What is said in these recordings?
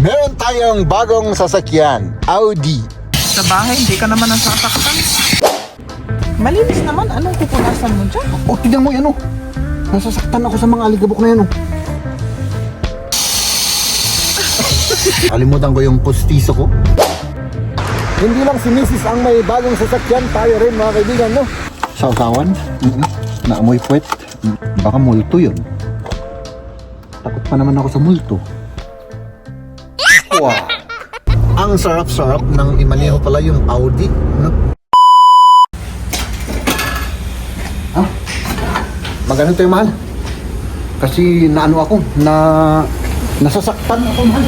Meron tayong bagong sasakyan, Audi. Sa bahay, hindi ka naman nasasaktan. Malinis naman, anong pupunasan mo dyan? O, tignan mo yan o. Nasasaktan ako sa mga aligabok na yan o. Kalimutan ko yung postiso ko. Hindi lang si Mrs. ang may bagong sasakyan, tayo rin mga kaibigan, no? Sausawan? Naamoy puwet? Baka multo yun. Takot pa naman ako sa multo. Wow! Ang sarap-sarap ng imaneho pala yung Audi, no? Ah, magano tayo, mahal? Kasi naano ako, nasasaktan ako, mahal.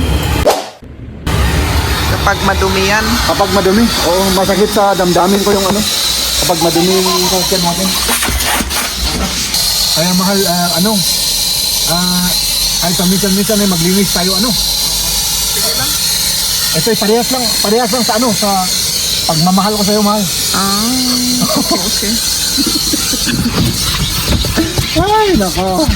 Kapag madumi yan. Kapag madumi, oo, masakit sa damdamin ko yung ano. Kapag madumi yung sasakyan natin. Kaya mahal, kahit minsan ay maglinis tayo, ano. Sige lang. Ito ay parehas lang sa ano, sa pagmamahal ko sa'yo, mahal. Okay. Ay, nako.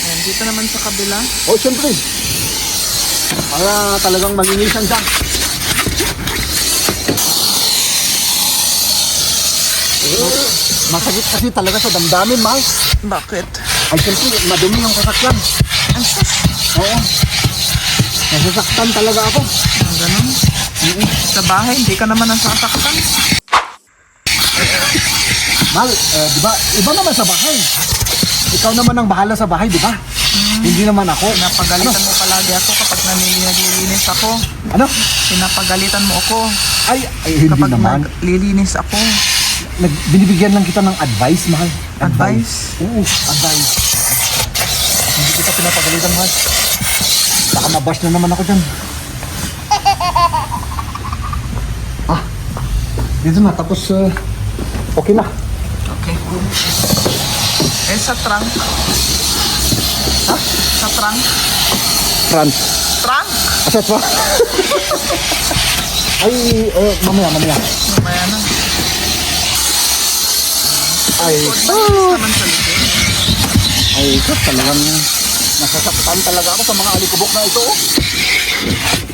Ayan, dito naman sa kabila. Oh, syempre. Para talagang maginisan siya. Masakit kasi talaga sa damdamin, mahal. Bakit? Ay, syempre, madumi yung sasakyan. Ang sus. Oo. Nasasaktan talaga ako. Ang ganun. Sa bahay, hindi ka naman nasasaktan. Mahal, di ba, iba naman sa bahay. Ikaw naman ang bahala sa bahay, di ba? Hindi naman ako. Pinapagalitan mo palagi ako kapag naglilinis ako. Ano? Pinapagalitan mo ako Ay, hindi kapag naman. naglilinis ako. Binibigyan lang kita ng advice, mahal. Advice? Oo, advice. Hindi kita pinapagalitan, mahal. Baka mabash na naman ako dyan. Ah, dito na. Tapos, okay na. Okay. Eh, sa trunk. Ha? Sa trunk. France. Trunk? Asat pa? Ay, mamaya. Mamaya na. Ay, Malinis naman sa likod. ay, talagang nasasaktan talaga ako sa mga alikubok na ito. Oh.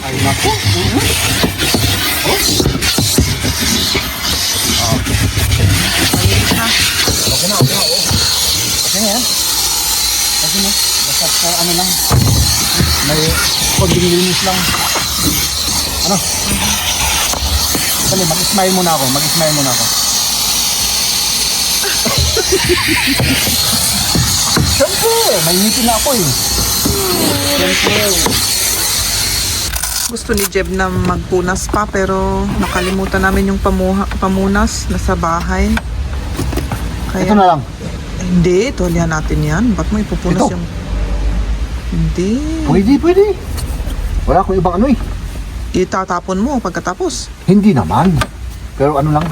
Ay, naku. Oh. Malinis na. Okay na. Oh. Okay na yan. Kasi na, basta sa ano lang. May konting linis lang. Ano? Dali, mag-smile muna ako. Siyempre, may ngipin na ako eh. Siyempre. Gusto ni Jeb na magpunas pa pero nakalimutan namin yung pamunas na sa bahay. Ito na lang. Hindi, tuwalyan natin yan. Ba't mo ipupunas Ito? yung... Hindi. Pwede. Wala akong ibang ano eh. Itatapon mo pagkatapos. Hindi naman. Pero ano lang,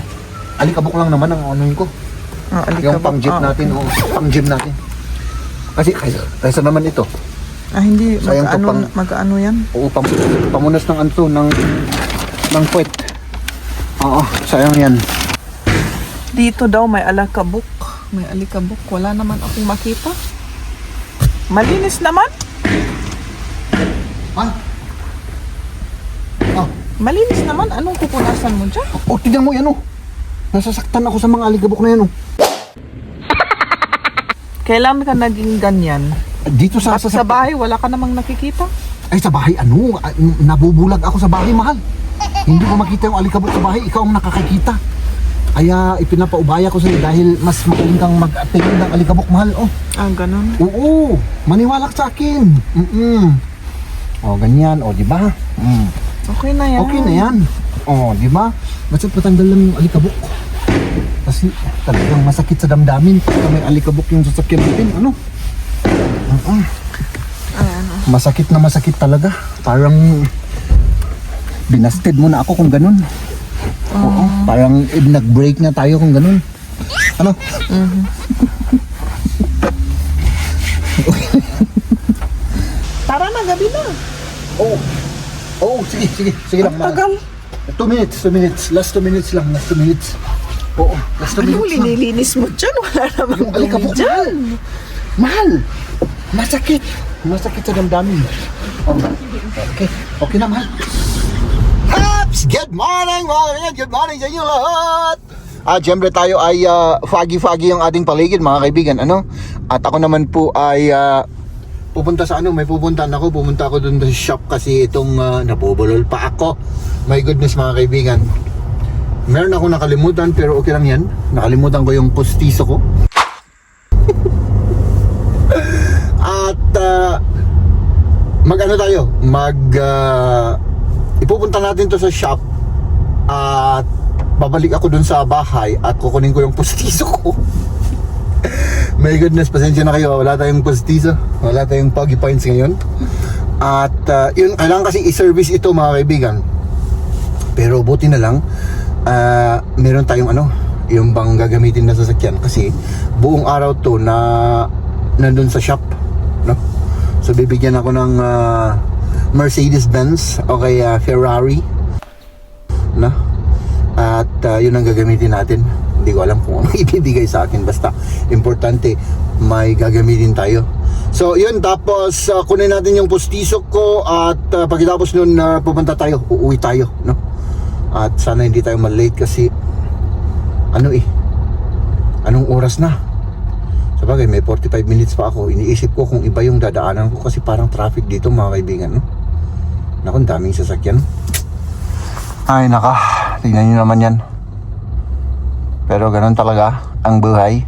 alikabok lang naman ang anuin ko. Yung pang jeep natin, o pang gym natin. Kasi kaysa naman ito. Hindi. Sayang to Mag-ano yan? Oo, pamunas ng anto, ng puwet. Oo, sayang yan. Dito daw may alikabok. May alikabok. Wala naman akong makita. Malinis naman. Ha? Oh, Malinis naman. Anong pupunasan mo dyan? tignan mo yan o. Nasasaktan ako sa mga alikabok na yan o. Kailan ka naging ganyan? Dito sa Kasi sa bahay, wala ka namang nakikita. Ay, sa bahay, nabubulag ako sa bahay, mahal. Hindi ko makita yung alikabok sa bahay, ikaw ang nakakakita. Kaya ipinapaubaya ko sa'yo dahil mas magaling kang mag-tingin ng alikabok, mahal. Oh. Ah, ganun. Oo, maniwala ka sa akin. O, ganyan. O, di ba? Okay na yan. Okay na yan. O, di ba? Basta patanggal lang yung alikabok. Kasi talagang masakit sa damdamin pagka may alikabok yung sasakyan natin. Ano? Ayan. Masakit talaga. Parang binasted mo na ako kung ganun. Oo, parang nag-break na tayo kung ganun. Ano? gabi na. Oh. Oh, sige lang. Ang tagal. 2 minutes. Last 2 minutes lang, last 2 minutes. Oo, last 2 Anong minutes lang. linilinis mo dyan? Wala namang Yung alikabok, dumi dyan. Mahal! Masakit sa damdamin. Oh. Okay na, mahal. Haps! Good morning, mga kaibigan! Good morning sa inyo lahat! Siyempre tayo ay foggy yung ating paligid, mga kaibigan, ano? At ako naman po ay pupunta sa may pupuntahan ako. Pumunta ako dun sa shop kasi itong nabubulol pa ako. My goodness, mga kaibigan. Meron ako nakalimutan pero okay lang yan. Nakalimutan ko yung postizo ko. At mag-ano tayo? Ipupunta natin to sa shop. At babalik ako dun sa bahay at kukunin ko yung postizo ko. My goodness, pasensya na kayo. Wala tayong postizo. Wala tayong foggy points ngayon. At yun, kailangan kasi i-service ito, mga kaibigan. Pero buti na lang meron tayong yung bang gagamitin na sasakyan kasi buong araw to na nandun sa shop, no? So bibigyan ako ng Mercedes-Benz o kaya Ferrari, no? At yun ang gagamitin natin. Hindi ko alam kung ano ibibigay sa akin, basta importante may gagamitin tayo. So yun, tapos kunin natin yung postizo ko at pagkatapos nun pupunta tayo, uuwi tayo, no? At sana hindi tayo malate kasi anong oras na? Sabagay, may 45 minutes pa ako. Iniisip ko kung iba yung dadaanan ko kasi parang traffic dito, mga kaibigan, no? Naku, ang daming sasakyan. Ay naka, tingnan nyo naman yan. Pero ganun talaga ang buhay.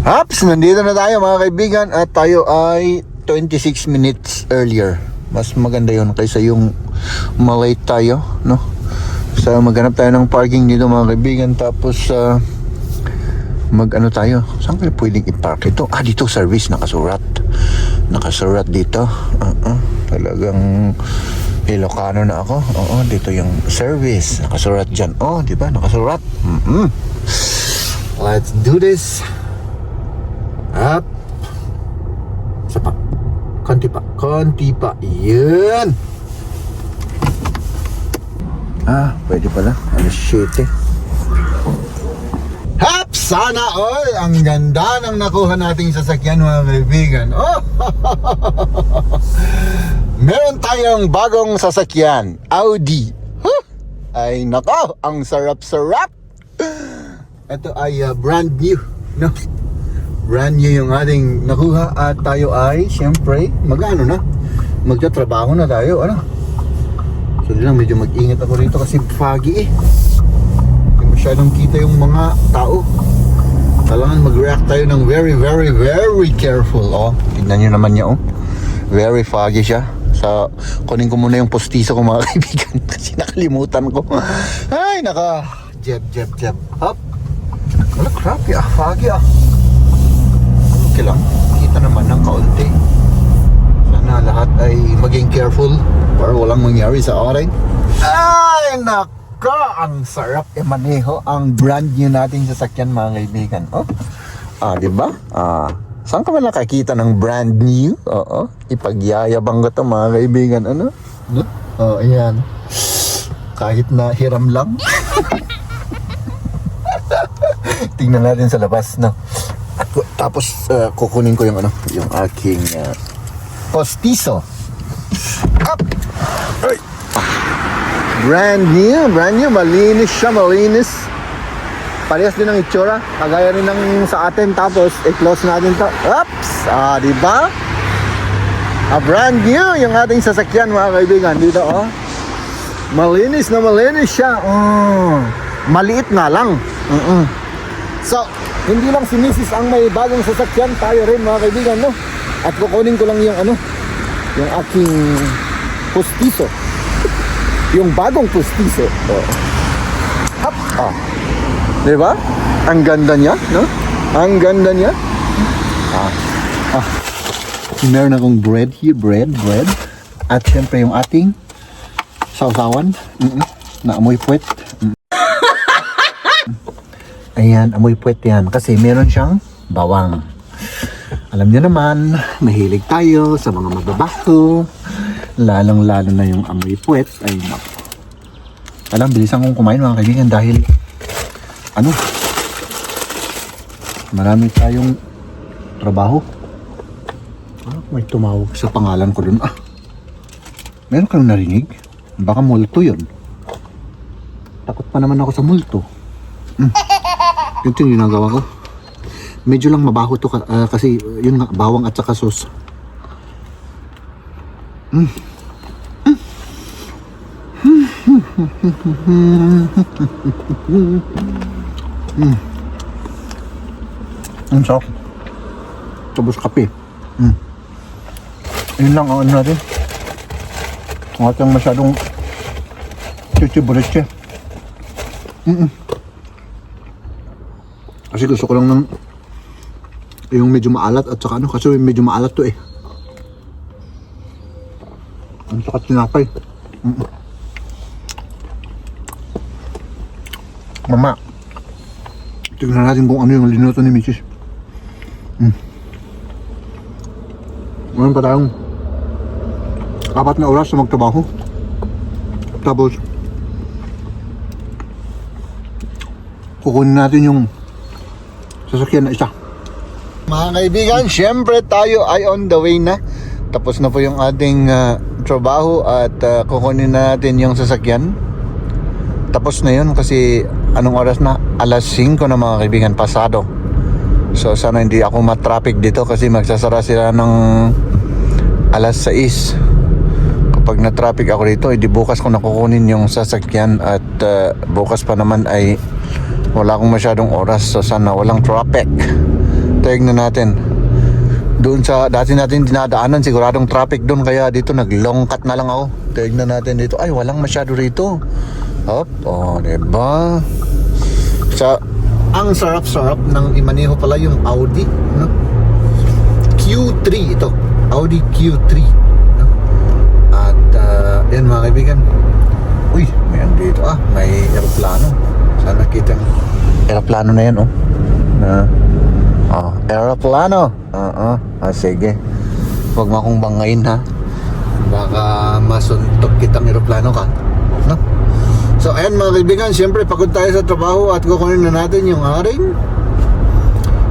Haps, nandito na tayo, mga kaibigan. At tayo ay 26 minutes earlier. Mas maganda yun kaysa yung malate tayo, no? So maghanap tayo ng parking dito, mga kaibigan. Tapos mag-ano tayo. Saan kayo pwedeng i-park ito? Dito service, nakasurat dito. Talagang Ilocano na ako. Oo, dito yung service, nakasurat dyan. Oh, di ba? Nakasurat. Let's do this. Up. Isa pa. Konti pa. Yun. Pwede pala. Alas 7. Hap! Sana all! Ang ganda ng nakuha nating sasakyan, mga kaibigan. Oh! Meron tayong bagong sasakyan. Audi. Huh? Ay nako, ang sarap-sarap. Ito ay brand new, no? Brand new yung ating nakuha. At tayo ay, siyempre, magtatrabaho na tayo, So lang, medyo mag-ingat ako rito kasi foggy Hindi masyadong kita yung mga tao. Kailangan mag-react tayo ng very, very, very careful. Oh, tignan nyo naman niya, very foggy siya. So, kunin ko muna yung postizo ko, mga kaibigan, kasi nakalimutan ko. Ay, naka jeb. Up. Wala, crappy foggy Okay lang, kita naman ng kaunti. Sana lahat ay maging careful para walang mangyari sa akin. Ay, naka, ang sarap maneho ang brand new nating sasakyan, mga kaibigan. Diba? Saan ka ba nakakita ng brand new? Oo, ipagyayabang ko ito, mga kaibigan. No? Ayan. Kahit na hiram lang. Tingnan natin sa labas, no? At tapos kukunin ko yung yung aking postizo. Up! Ay! Brand new, malinis siya, malinis. Parehas din ang itsura, kagaya rin ng sa atin. Tapos i-close natin to. Oops! Diba? Brand new yung ating sasakyan, mga kaibigan. Dito, malinis siya. Maliit nga lang. So, hindi lang si Mrs. ang may bagong sasakyan, tayo rin, mga kaibigan, no? At kukunin ko lang yung yung aking postizo. Yung bagong postizo. Hop! Diba? Ang ganda niya, no? Ang ganda niya. Meron akong bread here, bread. At syempre yung ating sausawan. Naamoy puwet. Ayan, amoy puwet yan. Kasi meron siyang bawang. Alam niyo naman, mahilig tayo sa mga mababaho. Lalong-lalo na yung amoy puwet. Ay, naku. Alam, bilisan kong kumain mga kaibigan dahil marami tayong trabaho. May tumawag sa pangalan ko dun. Meron kang narinig? Baka multo yun. Takot pa naman ako sa multo. Ito yung ginagawa ko. Medyo lang mabaho to kasi yun nga, bawang at saka sauce. Ang sarap. Tapos kape. Yun lang ang ano natin. Ang ating masyadong chichi-bureche. Kasi gusto ko lang ng yung medyo maalat at saka kasi medyo maalat to eh. Ang saka tinapay. Mama, tignan natin kung ano yung linuto ni Mrs. Ngayon pa tayong 4 na oras na magtrabaho. Tapos kukunin natin yung sasakyan na isa. Mga kaibigan, syempre tayo ay on the way na. Tapos na po yung ating trabaho at kukunin na natin yung sasakyan. Tapos na yun kasi anong oras na? Alas 5 na mga kaibigan, pasado. So sana hindi ako matraffic dito kasi magsasara sila ng alas 6. Kapag na-traffic ako dito, edi bukas ko nakukunin yung sasakyan at bukas pa naman ay wala akong masyadong oras. So sana walang traffic. Tignan natin. Doon sa dati natin dinadaanan, siguradong traffic doon, kaya dito nag-long cut na lang ako. Tignan natin dito. Ay, walang masyado rito. Hop, diba? Ang sarap-sarap ng imaneho pala yung Audi, no? Q3 ito. Audi Q3, no? At yan mga kaibigan. Uy, may andito. May aeroplano. Sana kita yung aeroplano na yan, aeroplano. Sige. Huwag mo akong bangayin, ha? Baka masuntok kitang aeroplano ka, no? So ayan mga kaibigan, siyempre pagod tayo sa trabaho at kukunin na natin yung aring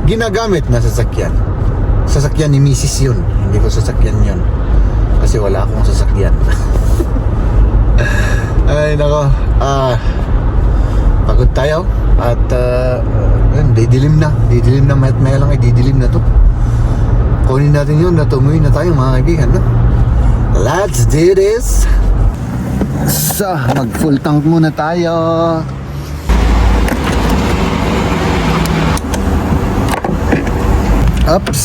ginagamit na sasakyan. Sasakyan ni Mrs. yun. Hindi ko sasakyan yun kasi wala akong sasakyan. Ay nako, pagod tayo at didilim na maya lang ay didilim na to. Kunin natin yun at umuwi na tayo mga kaibigan, no? Let's do this. So, mag full tank muna tayo. Oops.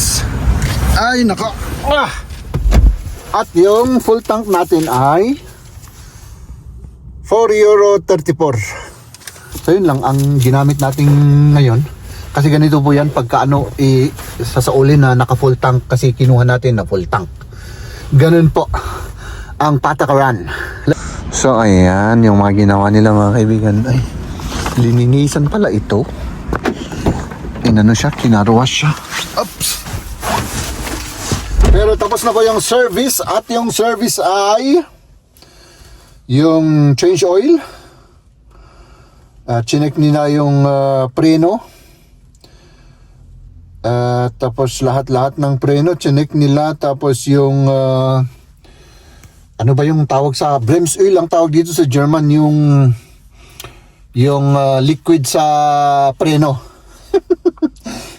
Ay nako. At yung full tank natin ay €4.34. So yun lang ang ginamit natin ngayon. Kasi ganito po yan pagka sasaulin na naka full tank kasi kinuha natin na full tank. Ganun po ang patakaran. So ayan yung mga ginawa nila mga kaibigan. Ay, lininisan pala ito. Inano siya, kinaruwas siya. Oops. Pero tapos na po yung service at yung service ay yung change oil. Chinek nila yung preno. Tapos lahat-lahat ng preno chinek nila. Tapos yung ano ba yung tawag sa Brems oil ang tawag dito sa German, yung liquid sa preno.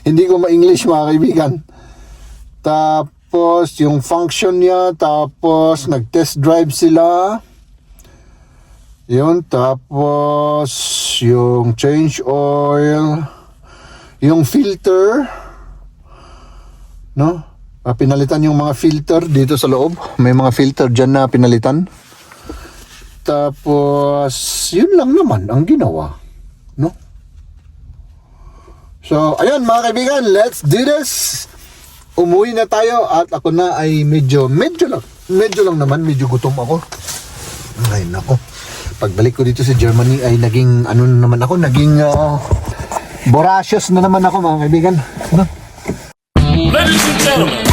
Hindi ko ma-English mga kaibigan. Tapos yung function niya, tapos nag-test drive sila. Yun, tapos yung change oil, yung filter, no? Pinalitan yung mga filter dito sa loob. May mga filter dyan na pinalitan. Tapos yun lang naman ang ginawa, no? So ayun mga kaibigan, let's do this. Umuwi na tayo at ako na ay medyo lang naman, medyo gutom ako. Ay nako. Pagbalik ko dito sa Germany ay naging naging voracious na naman ako mga kaibigan, no? Ladies and gentlemen.